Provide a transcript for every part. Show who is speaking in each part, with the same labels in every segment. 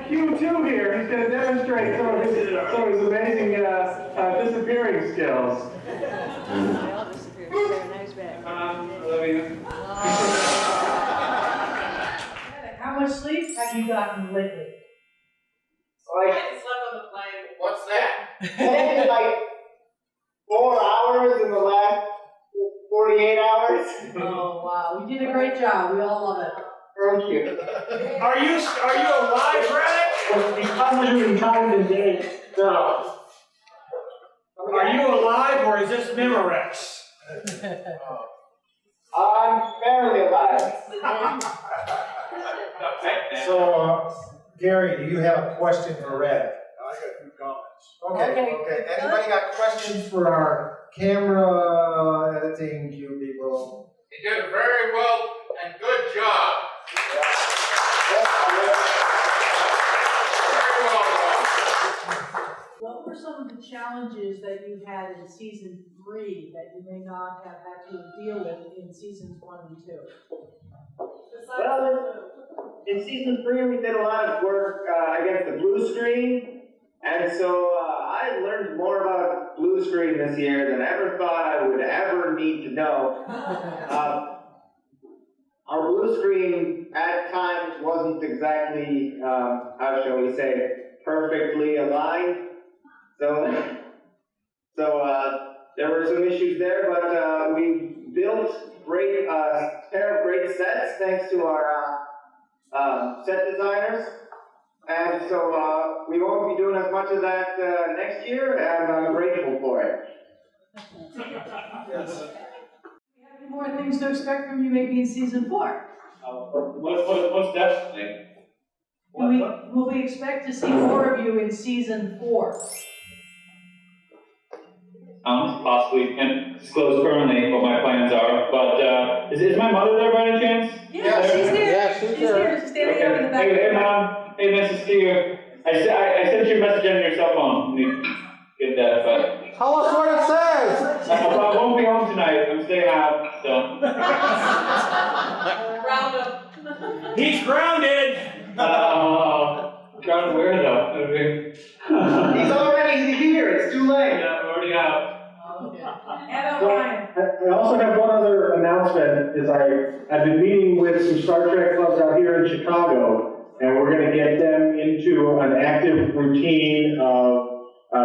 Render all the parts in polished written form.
Speaker 1: Q2 here. He's going to demonstrate some of his amazing disappearing skills.
Speaker 2: They all disappeared. Their nose back.
Speaker 3: How much sleep have you gotten lately?
Speaker 4: Like,
Speaker 5: I slept on the plane.
Speaker 4: what's that? Maybe like 4 hours in the last 48 hours.
Speaker 3: Oh wow, you did a great job. We all love it.
Speaker 4: Thank you.
Speaker 1: Are you alive, Brad?
Speaker 4: Because you're in time and day. No.
Speaker 1: Are you alive, or is this Memorex?
Speaker 4: I'm barely alive.
Speaker 6: So, Gary, do you have a question for Red?
Speaker 7: I got a few comments.
Speaker 6: Okay. Anybody got questions for our camera editing Q people?
Speaker 7: You did a very well and good job. Very well done.
Speaker 3: What were some of the challenges that you had in season 3 that you may not have had to deal with in seasons 1 and 2?
Speaker 4: Well, in season 3, we did a lot of work against the blue screen, and so I learned more about blue screen this year than I ever thought I would ever need to know. Our blue screen at times wasn't exactly, how shall we say, perfectly aligned. So there were some issues there, but we built pair of great sets thanks to our set designers. And so we won't be doing as much of that next year, and I'm grateful for it.
Speaker 6: Yes.
Speaker 3: We have any more things to expect from you maybe in season 4?
Speaker 1: What's that thing?
Speaker 3: Will we expect to see more of you in season 4?
Speaker 8: Possibly can't disclose currently what my plans are, but is my mother there by any chance?
Speaker 3: Yeah, she's here.
Speaker 6: Yeah, she's
Speaker 3: here. She's standing up in the back.
Speaker 8: Hey, Mom. Hey, nice to see you. I sent you a message on your cell phone. Let me get that, but
Speaker 6: Tell us what it says!
Speaker 8: I won't be home tonight. I'm staying out, so.
Speaker 5: Round up.
Speaker 1: He's grounded!
Speaker 8: Grounded where though?
Speaker 4: He's already here, it's too late.
Speaker 8: Yeah, I'm already out.
Speaker 3: And O'Brien.
Speaker 1: I also have one other announcement, is I've been meeting with some Star Trek clubs out here in Chicago, and we're going to get them into an active routine of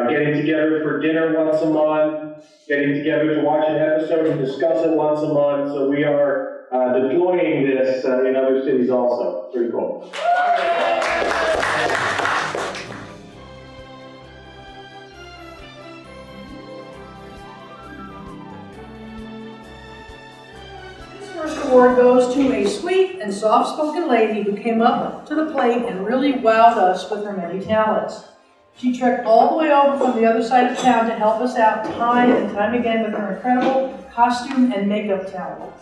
Speaker 1: getting together for dinner once a month, getting together to watch an episode and discuss it once a month, so we are deploying this in other cities also. Pretty cool.
Speaker 3: First award goes to a sweet and soft-spoken lady who came up to the plate and really wowed us with her many talents. She trekked all the way over from the other side of town to help us out time and time again with her incredible costume and makeup talent.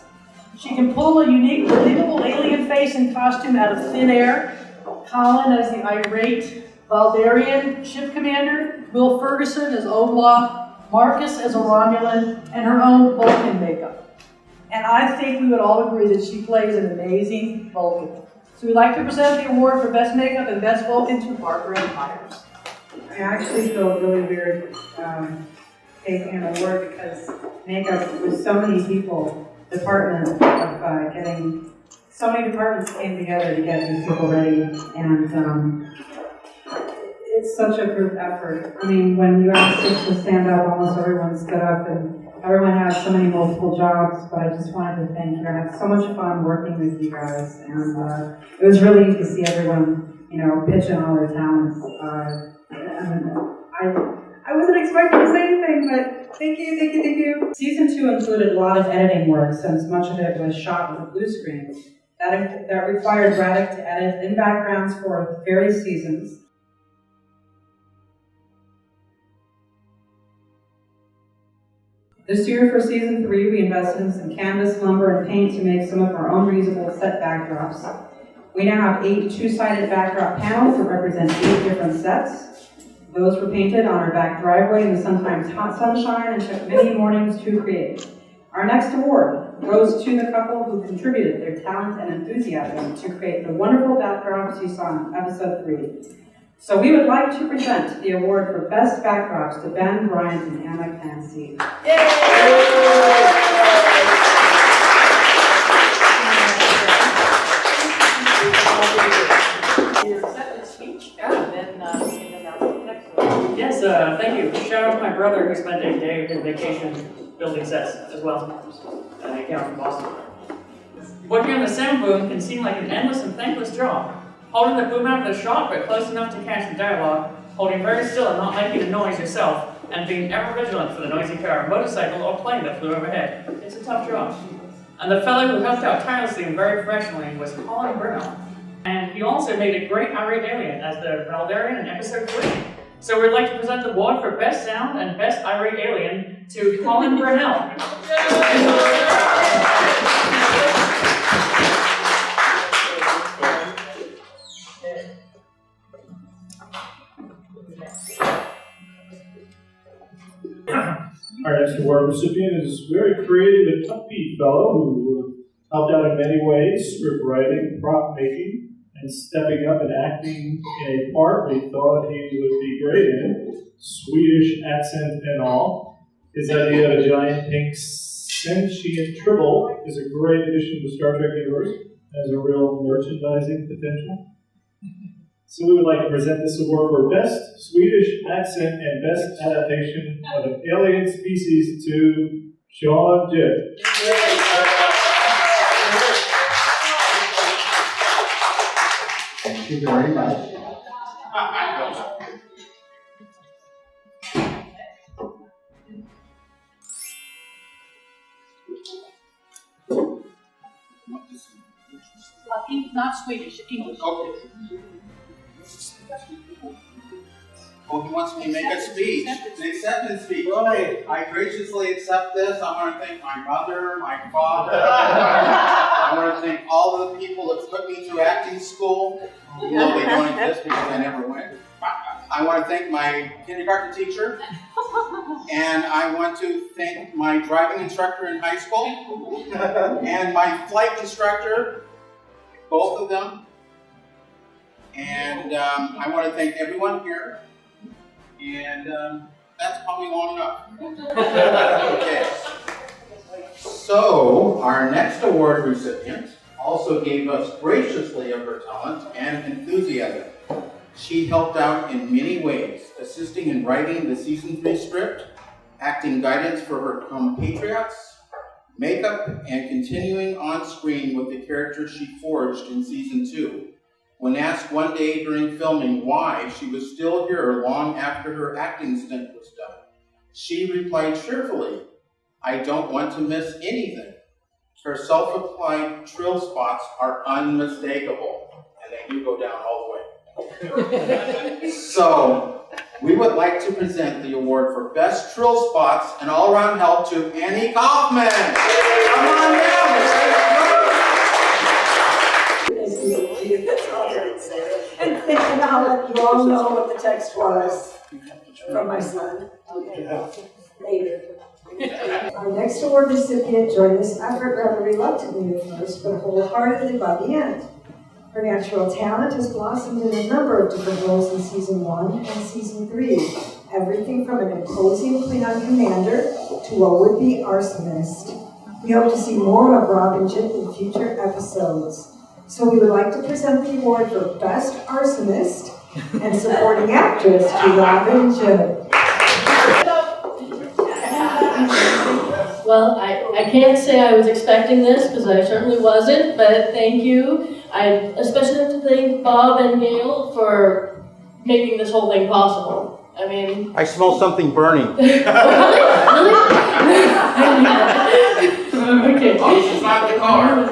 Speaker 3: She can pull a unique, believable alien face and costume out of thin air. Colin as the irate Valdarian ship commander, Will Ferguson as Oblong, Marcus as a Romulan, and her own Vulcan makeup. And I think we would all agree that she plays an amazing Vulcan. So we'd like to present the award for Best Makeup and Best Vulcan to Barbara and Myers.
Speaker 9: I actually feel really weird taking an award because makeup with so many people, so many departments came together to get these people ready, and it's such a group effort. I mean, when you asked us to stand up, almost everyone stood up, and everyone has so many multiple jobs, but I just wanted to thank you. I had so much fun working with you guys, and it was really neat to see everyone, pitch in all their talents. I wasn't expecting to say anything, but thank you. Season 2 included a lot of editing work, since much of it was shot with a blue screen. That required Braddock to edit in backgrounds for various seasons. This year for season 3, we invested in some canvas, lumber, and paint to make some of our own reusable set backdrops. We now have 8 two-sided backdrop panels that represent 8 different sets. Those were painted on our back driveway in the sometimes hot sunshine and took many mornings to create. Our next award goes to the couple who contributed their talent and enthusiasm to create the wonderful backdrops you saw in episode 3. So we would like to present the award for Best Backdrops to Ben Bryant and Anna Clancy.
Speaker 2: Your acceptance speech, and then announce the next one.
Speaker 10: Yes, thank you. Shout out to my brother who spent a day of his vacation building sets as well. He came out from Boston. Working on the sound boom can seem like an endless and thankless job. Holding the boom out of the shot but close enough to catch the dialogue, holding very still and not making a noise yourself, and being ever vigilant for the noisy car, motorcycle, or plane that flew overhead. It's a tough job. And the fellow who helped out tirelessly and very professionally was Colin Brunel. And he also made a great irate alien as the Valdarian in episode 3. So we'd like to present the award for Best Sound and Best Irate Alien to Colin Brunel.
Speaker 1: Our next award recipient is a very creative and upbeat fellow who helped out in many ways, script writing, prop making, and stepping up and acting in a part we thought he would be great in, Swedish accent and all. His idea of a giant pink sentient tribble is a great addition to the Star Trek universe, has a real merchandising potential. So we would like to present this award for Best Swedish Accent and Best Adaptation of an Alien Species to Sean Dick.
Speaker 6: Thank you very much.
Speaker 3: Not Swedish, English.
Speaker 7: Okay. Oh, he wants me to make a speech, an acceptance speech.
Speaker 6: Right.
Speaker 7: I graciously accept this. I want to thank my mother, my father. I want to thank all of the people that put me through acting school, although they don't exist because I never went. I want to thank my kindergarten teacher, and I want to thank my driving instructor in high school, and my flight instructor, both of them. And I want to thank everyone here. And that's probably long enough. Okay. So, our next award recipient also gave us graciously of her talent and enthusiasm. She helped out in many ways, assisting in writing the season 3 script, acting guidance for her compatriots, makeup, and continuing on screen with the characters she forged in season 2. When asked one day during filming why she was still here long after her acting stint was done, she replied cheerfully, "I don't want to miss anything." Her self-applied trill spots are unmistakable, and they do go down all the way. So, we would like to present the award for Best Trill Spots and All-Around Help to Annie Kaufman. Come on down.
Speaker 11: And I'll let you all know what the text was from my son later. Our next award recipient joined this effort rather reluctantly at first, but wholeheartedly by the end. Her natural talent has blossomed in a number of different roles in season 1 and season 3. Everything from an imposing Klingon commander to a would-be arsonist. We hope to see more of Robin Jitt in future episodes. So we would like to present the award for Best Arsonist and Supporting Actress to Robin Jitt.
Speaker 12: Well, I can't say I was expecting this, because I certainly wasn't, but thank you. I especially have to thank Bob and Gail for making this whole thing possible. I mean...
Speaker 7: I smell something burning.
Speaker 12: Really? Okay.
Speaker 7: Oh, it's not the car.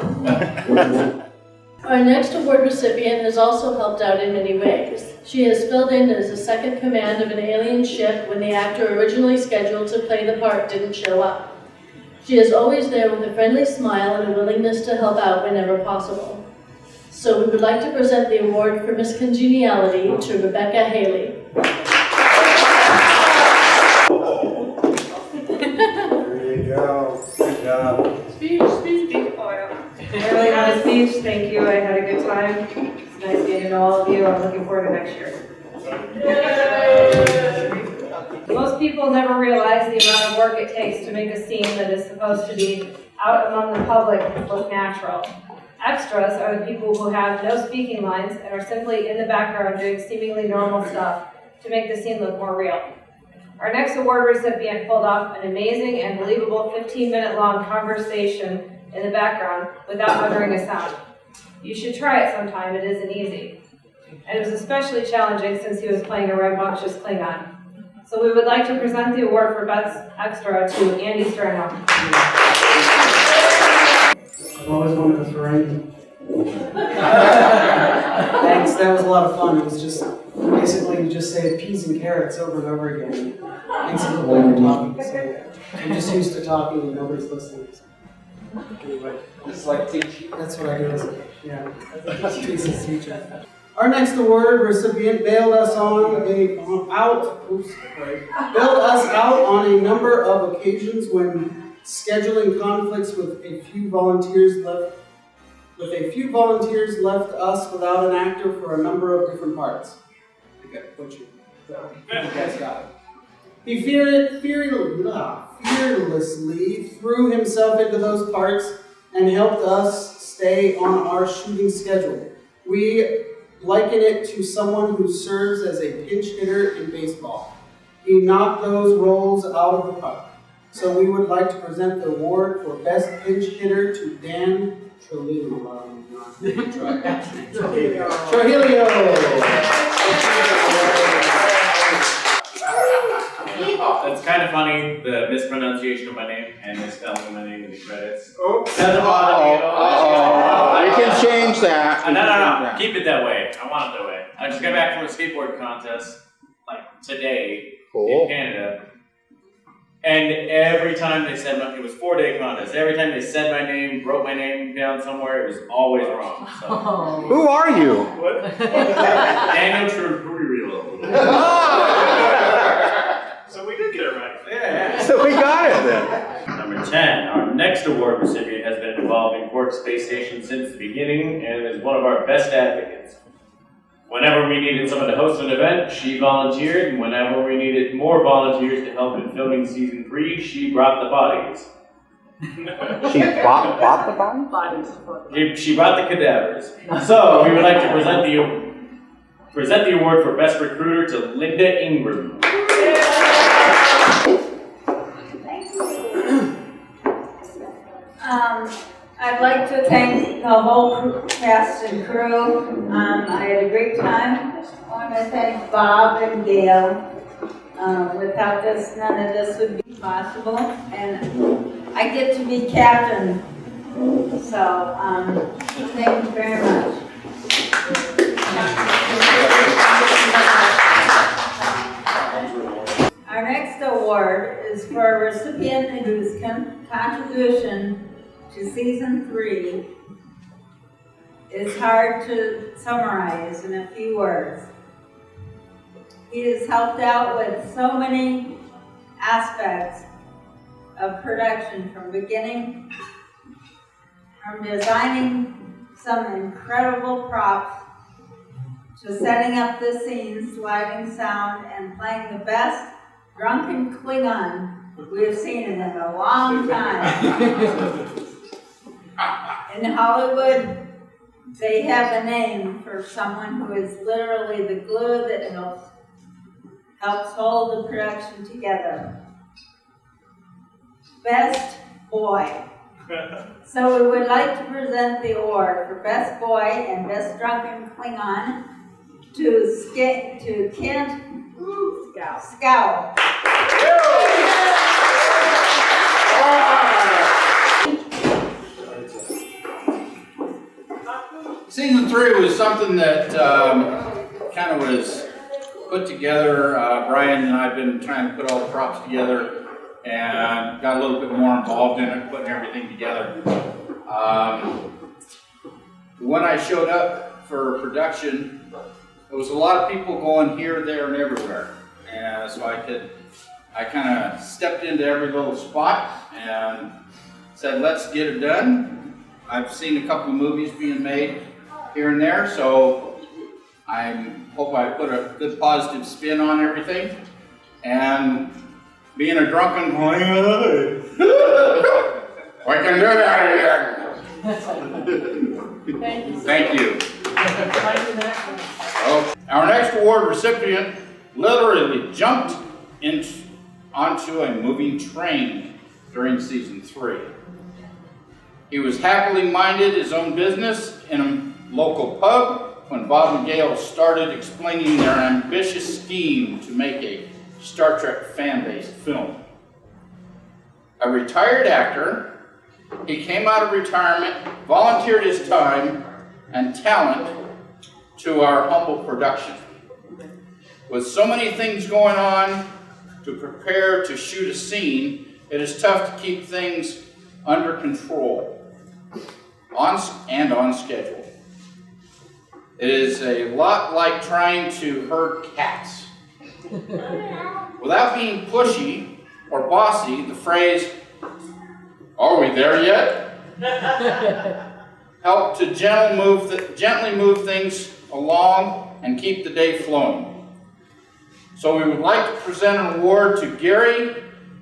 Speaker 12: Our next award recipient has also helped out in many ways. She has filled in as a second command of an alien ship when the actor originally scheduled to play the part didn't show up. She is always there with a friendly smile and a willingness to help out whenever possible. So we would like to present the award for Miss Congeniality to Rebecca Haley.
Speaker 6: There you go. Good job.
Speaker 2: Speech.
Speaker 13: I really had a speech, thank you, I had a good time. It's nice getting to know all of you, I'm looking forward to next year. Most people never realize the amount of work it takes to make a scene that is supposed to be out among the public look natural. Extras are the people who have no speaking lines and are simply in the background doing seemingly normal stuff to make the scene look more real. Our next award recipient pulled off an amazing and believable 15-minute long conversation in the background without uttering a sound. You should try it sometime, it isn't easy. And it was especially challenging since he was playing a rambunctious Klingon. So we would like to present the award for Best Extra to Andy Strano.
Speaker 14: I've always wanted a Ferengi. Thanks, that was a lot of fun. It was just, basically you just say peas and carrots over and over again. Makes it look like you're talking. So I'm just used to talking and nobody's listening. Anyway.
Speaker 6: It's like teaching.
Speaker 14: That's what I do as a, teacher. Our next award recipient bailed us out on a number of occasions when scheduling conflicts with a few volunteers left us without an actor for a number of different parts. You guys got it. He fearlessly threw himself into those parts and helped us stay on our shooting schedule. We liken it to someone who serves as a pinch hitter in baseball. He knocked those roles out of the park. So we would like to present the award for Best Pinch Hitter to Dan Trujillo.
Speaker 8: It's kind of funny, the mispronunciation of my name and misspelling my name in the credits.
Speaker 7: Oops.
Speaker 8: Doesn't bother me at all.
Speaker 7: We can change that.
Speaker 8: No. Keep it that way. I want it that way. I just got back from a skateboard contest, like today, in Canada. And every time they said it was a 4-day contest. Every time they said my name, wrote my name down somewhere, it was always wrong. So.
Speaker 7: Who are you?
Speaker 8: What? Daniel Trujillo.
Speaker 5: So we did get it right.
Speaker 8: Yeah.
Speaker 7: So we got it then.
Speaker 8: Number 10, our next award recipient has been involved in Quark Space Station since the beginning and is one of our best advocates. Whenever we needed someone to host an event, she volunteered, and whenever we needed more volunteers to help in filming season 3, she brought the bodies.
Speaker 7: She bought the bodies?
Speaker 8: She brought the cadavers. So we would like to present the award for Best Recruiter to Linda Ingram.
Speaker 15: Thank you. I'd like to thank the whole cast and crew. I had a great time. I want to thank Bob and Gail. Without this, none of this would be possible. And I get to be captain. So, thank you very much. Our next award is for a recipient whose contribution to season 3 is hard to summarize in a few words. He has helped out with so many aspects of production from designing some incredible props to setting up the scenes, lighting, sound, and playing the best drunken Klingon we have seen in a long time. In Hollywood, they have a name for someone who is literally the glue that helps hold the production together. Best Boy. So we would like to present the award for Best Boy and Best Drunken Klingon to Kent Scow.
Speaker 7: Season 3 was something that kind of was put together. Brian and I have been trying to put all the props together and got a little bit more involved in it, putting everything together. When I showed up for production, there was a lot of people going here, there, and everywhere. And so I kind of stepped into every little spot and said, let's get it done. I've seen a couple of movies being made here and there, so I hope I put a good positive spin on everything. And being a drunken, we can do that again. Thank you. Oh, our next award recipient literally jumped onto a moving train during season 3. He was happily minded his own business in a local pub when Bob and Gail started explaining their ambitious scheme to make a Star Trek fan-based film. A retired actor, he came out of retirement, volunteered his time and talent to our humble production. With so many things going on to prepare to shoot a scene, it is tough to keep things under control on schedule. It is a lot like trying to herd cats. Without being pushy or bossy, the phrase, "Are we there yet?" helped to gently move things along and keep the day flowing. So we would like to present an award to Gary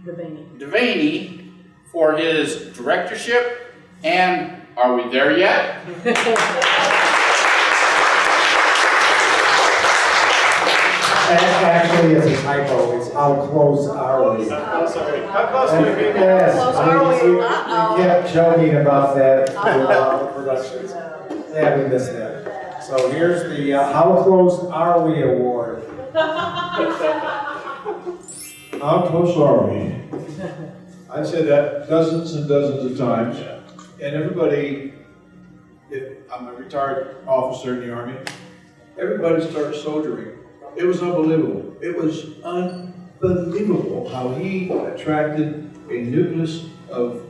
Speaker 7: Devaney for his directorship and "Are we there yet?"
Speaker 6: Actually, it's a typo. It's how close are we?
Speaker 1: I'm sorry. How close are we?
Speaker 6: Yes,
Speaker 2: How close are we?
Speaker 6: we kept joking about that throughout the productions. Yeah, we missed that. So here's the How Close Are We award.
Speaker 16: How close are we? I'd say that dozens and dozens of times. And everybody, I'm a retired officer in the Army, everybody started soldiering. It was unbelievable. It was unbelievable how he attracted a nucleus of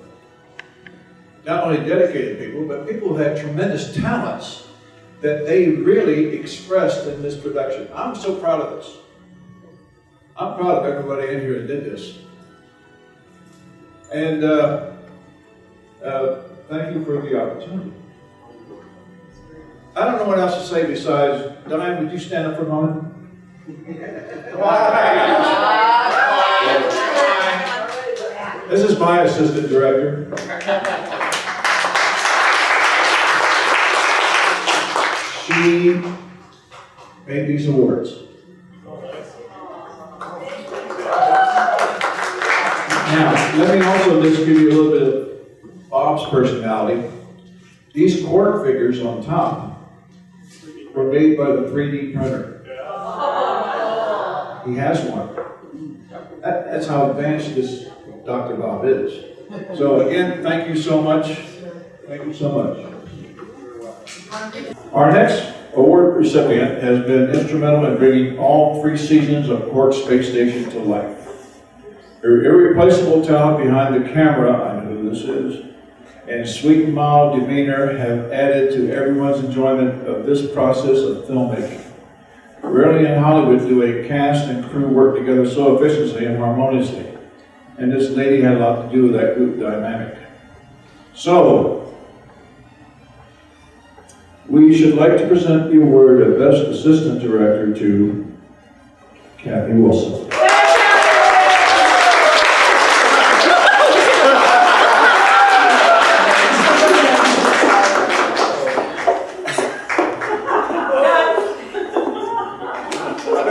Speaker 16: not only dedicated people, but people who had tremendous talents that they really expressed in this production. I'm so proud of this. I'm proud of everybody in here that did this. And thank you for the opportunity. I don't know what else to say besides, Diane, would you stand up for a moment? This is my assistant director. She made these awards. Now, let me also just give you a little bit of Bob's personality. These Quark figures on top were made by the 3D printer. He has one. That's how advanced this Dr. Bob is. So again, thank you so much. Thank you so much. Our next award recipient has been instrumental in bringing all 3 seasons of Quark Space Station to life. Her irreplaceable talent behind the camera, I know who this is, and sweet and mild demeanor have added to everyone's enjoyment of this process of filmmaking. Rarely in Hollywood do a cast and crew work together so efficiently and harmoniously, and this lady had a lot to do with that group dynamic. So, we should like to present the award of Best Assistant Director to Kathy Wilson.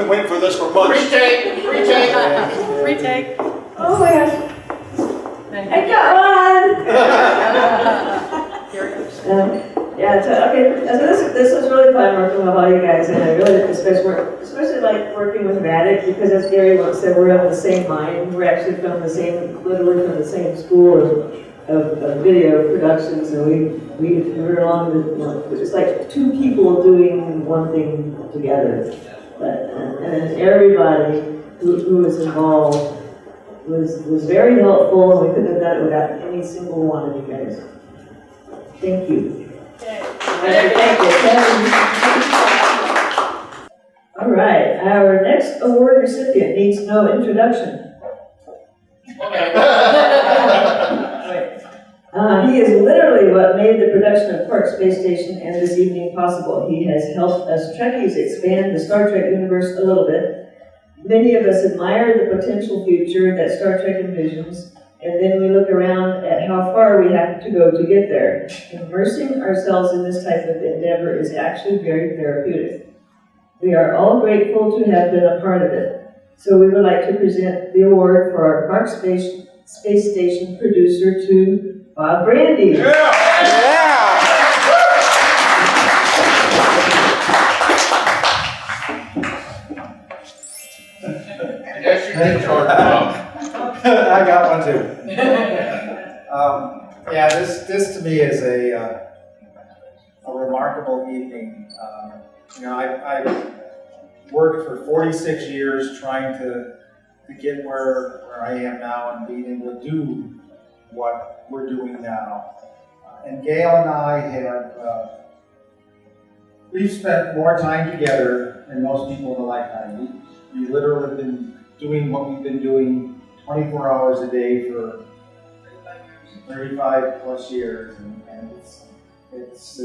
Speaker 1: Waiting for this for months.
Speaker 7: Retake.
Speaker 2: Retake.
Speaker 11: Oh my gosh. I got one!
Speaker 2: Here it goes.
Speaker 11: Okay, so this was really fun working with all you guys, and I really especially like working with Matic, because as Gary once said, we're of the same mind. We're actually from the same, literally from the same school of video productions, and we're along the, it's like 2 people doing one thing together. And everybody who was involved was very helpful, and we couldn't have done it without any single one of you guys. Thank you. Thank you. All right, our next award recipient needs no introduction. He
Speaker 17: He is literally what made the production of Quark Space Station and this evening possible. He has helped us Trekkies expand the Star Trek universe a little bit. Many of us admire the potential future that Star Trek envisions, and then we look around at how far we have to go to get there. Immersing ourselves in this type of endeavor is actually very therapeutic. We are all grateful to have been a part of it. So we would like to present the award for our Quark Space Station producer to Bob Brandy.
Speaker 4: Yeah!
Speaker 7: Yes, you can, George.
Speaker 6: I got one too. Yeah, this to me is a remarkable evening. I've worked for 46 years trying to get where I am now and being able to do what we're doing now. And Gail and I have, we've spent more time together than most people in a lifetime. We literally have been doing what we've been doing 24 hours a day for 35 plus years. And it's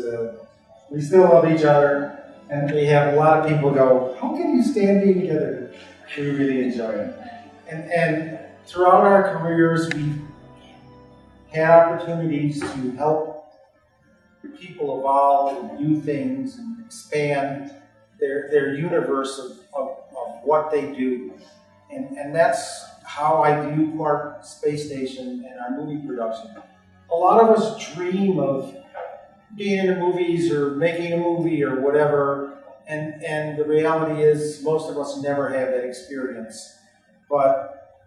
Speaker 6: we still love each other. And we have a lot of people go, how can you stand being together? We really enjoy it. And throughout our careers, we've had opportunities to help people evolve and do things and expand their universe of what they do. And that's how I view Quark Space Station and our movie production. A lot of us dream of being in the movies or making a movie or whatever, and the reality is most of us never have that experience. But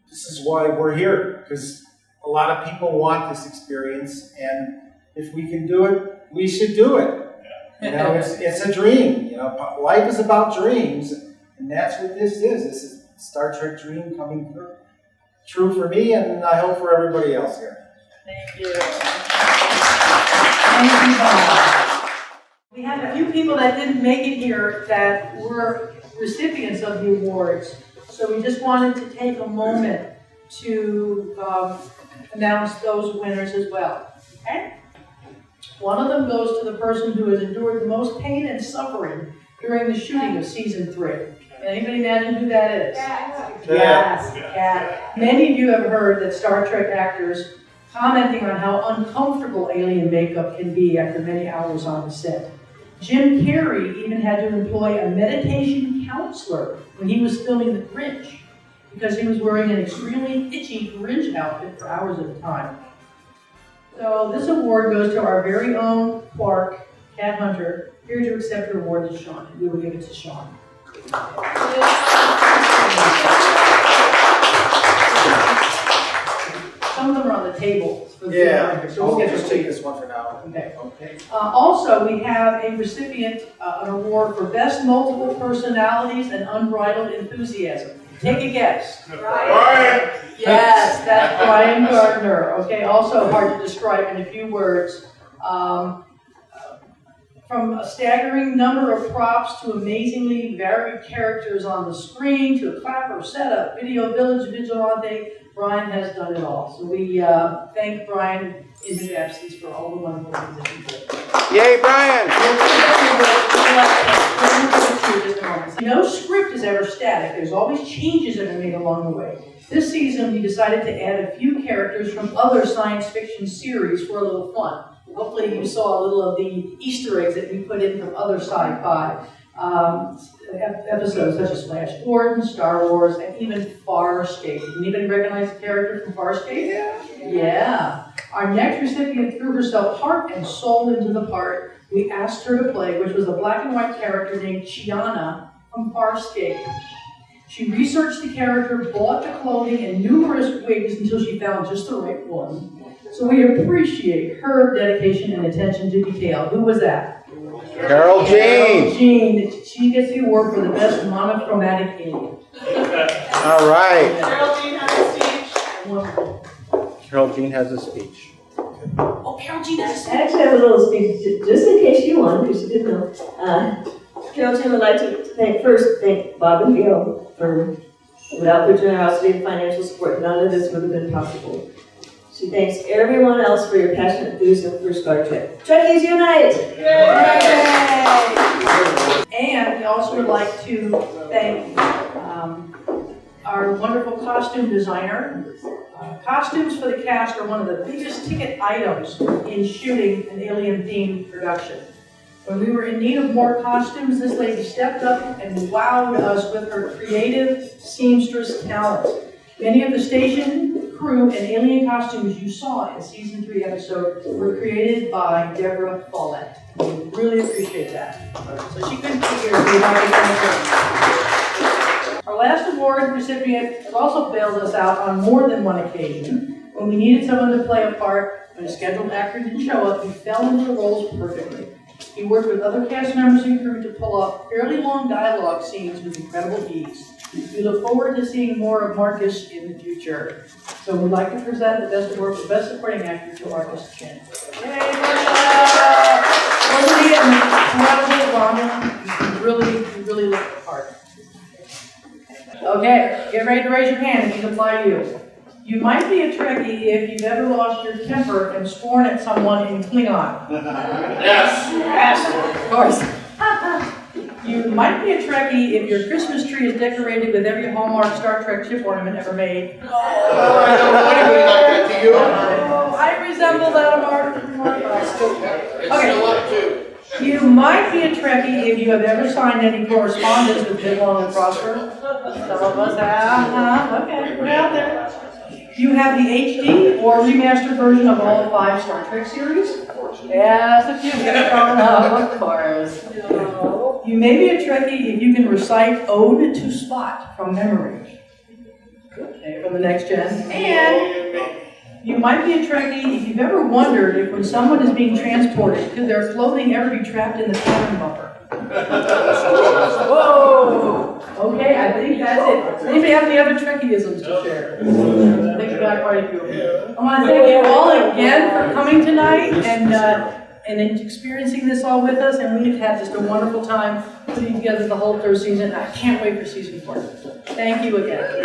Speaker 6: this is why we're here, because a lot of people want this experience, and if we can do it, we should do it. It's a dream. Life is about dreams, and that's what this is. This is a Star Trek dream coming true for me, and I hope for everybody else here.
Speaker 3: Thank you. Thank you, Bob. We have a few people that didn't make it here that were recipients of the awards. So we just wanted to take a moment to announce those winners as well. Okay? One of them goes to the person who has endured the most pain and suffering during the shooting of season 3. Can anybody imagine who that is? Yes, Kat. Many of you have heard that Star Trek actors commenting on how uncomfortable alien makeup can be after many hours on the set. Jim Carrey even had to employ a meditation counselor when he was filming The Grinch because he was wearing an extremely itchy Grinch outfit for hours at a time. So this award goes to our very own Quark, Cat Hunter. Here to accept her award is Sean. We will give it to Sean. Some of them are on the table. So
Speaker 6: I'll just take this one for now.
Speaker 3: Okay. Also, we have a recipient, an award for Best Multiple Personalities and Unbridled Enthusiasm. Take a guess.
Speaker 4: Brian!
Speaker 3: Yes, that's Brian Gardner. Okay, also hard to describe in a few words. From a staggering number of props to amazingly varied characters on the screen to a clapper, setup, video, village, vigilante, Brian has done it all. So we thank Brian in his absence for all the wonderful things that he did.
Speaker 4: Yay, Brian!
Speaker 3: No script is ever static. There's always changes that are made along the way. This season, we decided to add a few characters from other science fiction series for a little fun. Hopefully you saw a little of the Easter eggs that we put in from other sci-fi episodes such as Flash Gordon, Star Wars, and even Farscape. Anybody recognize the character from Farscape? Yeah. Our next recipient threw herself heart and soul into the part we asked her to play, which was a black and white character named Chiana from Farscape. She researched the character, bought the clothing and numerous wigs until she found just the right one. So we appreciate her dedication and attention to detail. Who was that?
Speaker 4: Carol Jean.
Speaker 3: Carol Jean. She gets the award for the best monochromatic alien.
Speaker 4: All right.
Speaker 5: Carol Jean has a speech.
Speaker 4: Carol Jean has a speech.
Speaker 3: Oh, Carol Jean has a speech.
Speaker 17: I actually have a little speech, just in case you won, because you didn't know. Carol Jean would like to thank Bob and Gail for, without their generosity and financial support, none of this would have been possible. She thanks everyone else for your passionate enthusiasm for Star Trek. Trekkies Unite!
Speaker 3: And we also would like to thank our wonderful costume designer. Costumes for the cast are one of the biggest ticket items in shooting an alien-themed production. When we were in need of more costumes, this lady stepped up and wowed us with her creative seamstress talents. Many of the station crew and alien costumes you saw in season 3 episode were created by Deborah Follett. We really appreciate that. So she couldn't be here, so we'd like to thank her. Our last award recipient has also bailed us out on more than one occasion. When we needed someone to play a part, when a scheduled actor didn't show up, he fell into the roles perfectly. He worked with other cast members and crew to pull off fairly long dialogue scenes with incredible ease. We look forward to seeing more of Marcus in the future. So we'd like to present the Best Award for Best Supporting Actor to Marcus Chin. Yay, Marcus! Wasn't he an incredible Romulan? You really looked the part. Okay, get ready to raise your hand if these apply to you. You might be a Trekkie if you've ever lost your temper and sworn at someone in Klingon.
Speaker 5: Yes.
Speaker 3: Yes, of course. You might be a Trekkie if your Christmas tree is decorated with every Hallmark Star Trek ship ornament ever made.
Speaker 5: Oh, I know anybody like that to you.
Speaker 3: Oh, I resemble that Mark.
Speaker 5: It's still up too.
Speaker 3: You might be a Trekkie if you have ever signed any correspondence with Live Long and Prosper. Some of us have. Okay, put it out there. You have the HD or remastered version of all 5 Star Trek series? Yes, if you've got it growing up, of course. You may be a Trekkie if you can recite Ode to Spot from memory. Okay, from the next gen. And you might be a Trekkie if you've ever wondered if when someone is being transported, could their clothing ever be trapped in the pattern buffer? Whoa! Okay, I think that's it. Does anybody have any other Trekkieisms to share? I think we got quite a few. I want to thank you all again for coming tonight and experiencing this all with us. And we've had just a wonderful time putting together the whole 3rd season. I can't wait for season 4. Thank you again.